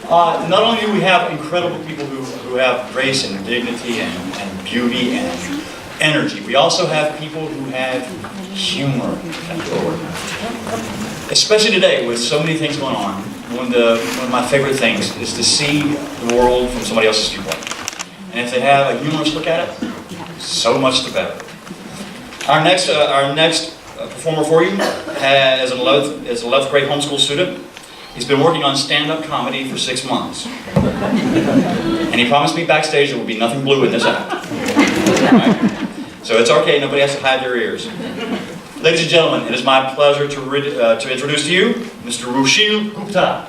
Not only do we have incredible people who have grace and dignity and beauty and energy, we also have people who have humor at the core. Especially today with so many things going on, one of my favorite things is to see the world from somebody else's viewpoint. And if they have a humorous look at it, so much the better. Our next performer for you is an 11th grade homeschool student. He's been working on stand-up comedy for 6 months. And he promised me backstage there will be nothing blue in this act. Right? So it's okay, nobody has to hide their ears. Ladies and gentlemen, it is my pleasure to introduce to you Mr. Rusheel Gupta.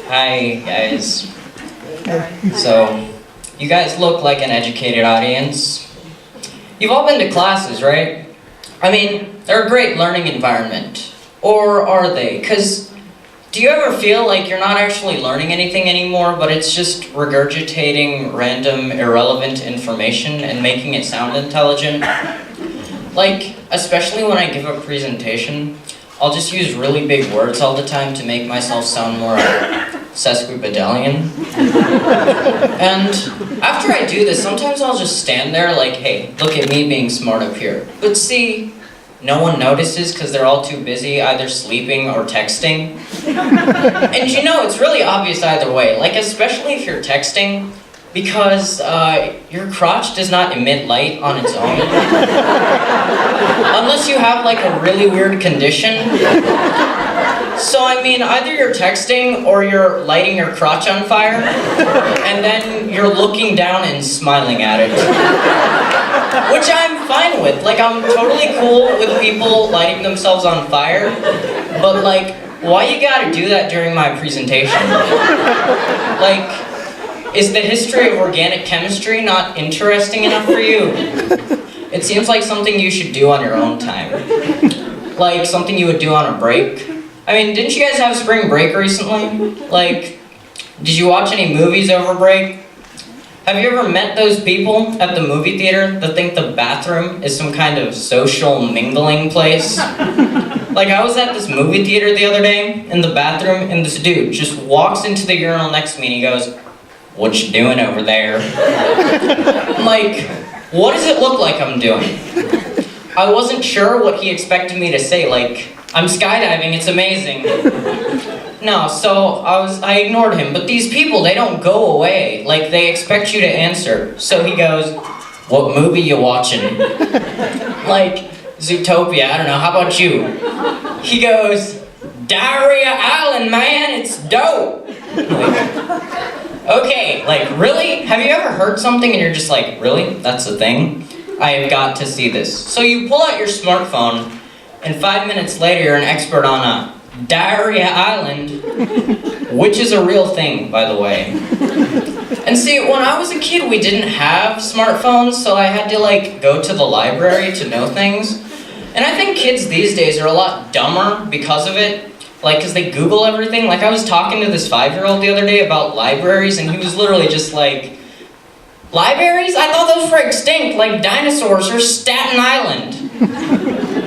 Hi guys. So, you guys look like an educated audience. You've all been to classes, right? I mean, they're a great learning environment. Or are they? 'Cause do you ever feel like you're not actually learning anything anymore, but it's just regurgitating random, irrelevant information and making it sound intelligent? Like, especially when I give a presentation, I'll just use really big words all the time to make myself sound more sesquipedalian. And after I do this, sometimes I'll just stand there like, hey, look at me being smart up here. But see, no one notices because they're all too busy either sleeping or texting. And you know, it's really obvious either way, like especially if you're texting, because your crotch does not emit light on its own. Unless you have like a really weird condition. So I mean, either you're texting or you're lighting your crotch on fire, and then you're looking down and smiling at it. Which I'm fine with. Like, I'm totally cool with people lighting themselves on fire, but like, why you gotta do that during my presentation? Like, is the history of organic chemistry not interesting enough for you? It seems like something you should do on your own time. Like, something you would do on a break. I mean, didn't you guys have spring break recently? Like, did you watch any movies over break? Have you ever met those people at the movie theater that think the bathroom is some kind of social mingling place? Like, I was at this movie theater the other day, in the bathroom, and this dude just walks into the urinal next to me and he goes, "What you doing over there?" I'm like, what does it look like I'm doing? I wasn't sure what he expected me to say, like, "I'm skydiving, it's amazing." No, so I ignored him, but these people, they don't go away. Like, they expect you to answer. So he goes, "What movie you watching?" Like, Zootopia, I don't know, how about you? He goes, "Diarrhea Island, man, it's dope." Like, okay, like, really? Have you ever heard something and you're just like, really? That's a thing? I have got to see this. So you pull out your smartphone, and 5 minutes later you're an expert on a Diarrhea Island, which is a real thing, by the way. And see, when I was a kid, we didn't have smartphones, so I had to like go to the library to know things. And I think kids these days are a lot dumber because of it. Like, because they Google everything. Like, I was talking to this 5-year-old the other day about libraries, and he was literally just like, "Libraries? I thought those were extinct, like dinosaurs or Staten Island."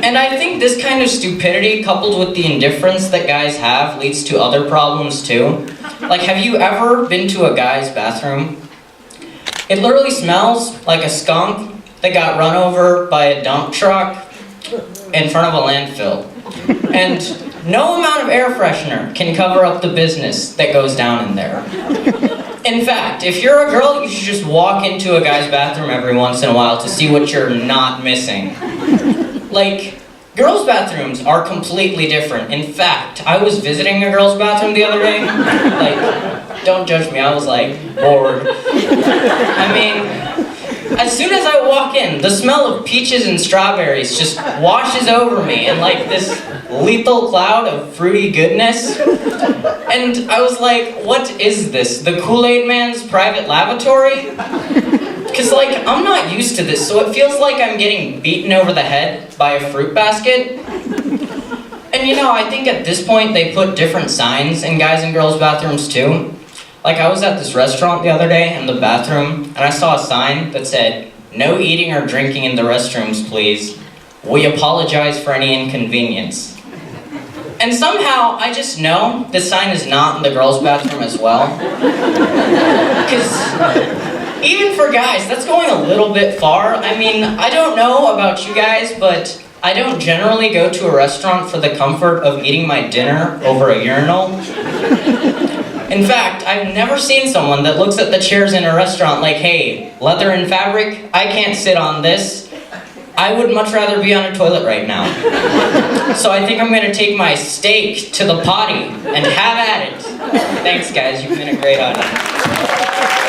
And I think this kind of stupidity, coupled with the indifference that guys have, leads to other problems too. Like, have you ever been to a guy's bathroom? It literally smells like a skunk that got run over by a dump truck in front of a landfill. And no amount of air freshener can cover up the business that goes down in there. In fact, if you're a girl, you should just walk into a guy's bathroom every once in a while to see what you're not missing. Like, girls' bathrooms are completely different. In fact, I was visiting a girl's bathroom the other day. Like, don't judge me, I was like, bored. I mean, as soon as I walk in, the smell of peaches and strawberries just washes over me in like this lethal cloud of fruity goodness. And I was like, what is this? The Kool-Aid Man's private lavatory? Because, like, I'm not used to this, so it feels like I'm getting beaten over the head by a fruit basket. And, you know, I think at this point they put different signs in guys' and girls' bathrooms, too. Like, I was at this restaurant the other day in the bathroom, and I saw a sign that said, no eating or drinking in the restrooms, please. We apologize for any inconvenience. And somehow, I just know this sign is not in the girls' bathroom as well. Because even for guys, that's going a little bit far. I mean, I don't know about you guys, but I don't generally go to a restaurant for the comfort of eating my dinner over a urinal. In fact, I've never seen someone that looks at the chairs in a restaurant like, hey, leather and fabric, I can't sit on this. I would much rather be on a toilet right now. So I think I'm gonna take my steak to the potty and have at it. Thanks guys, you've been a great audience.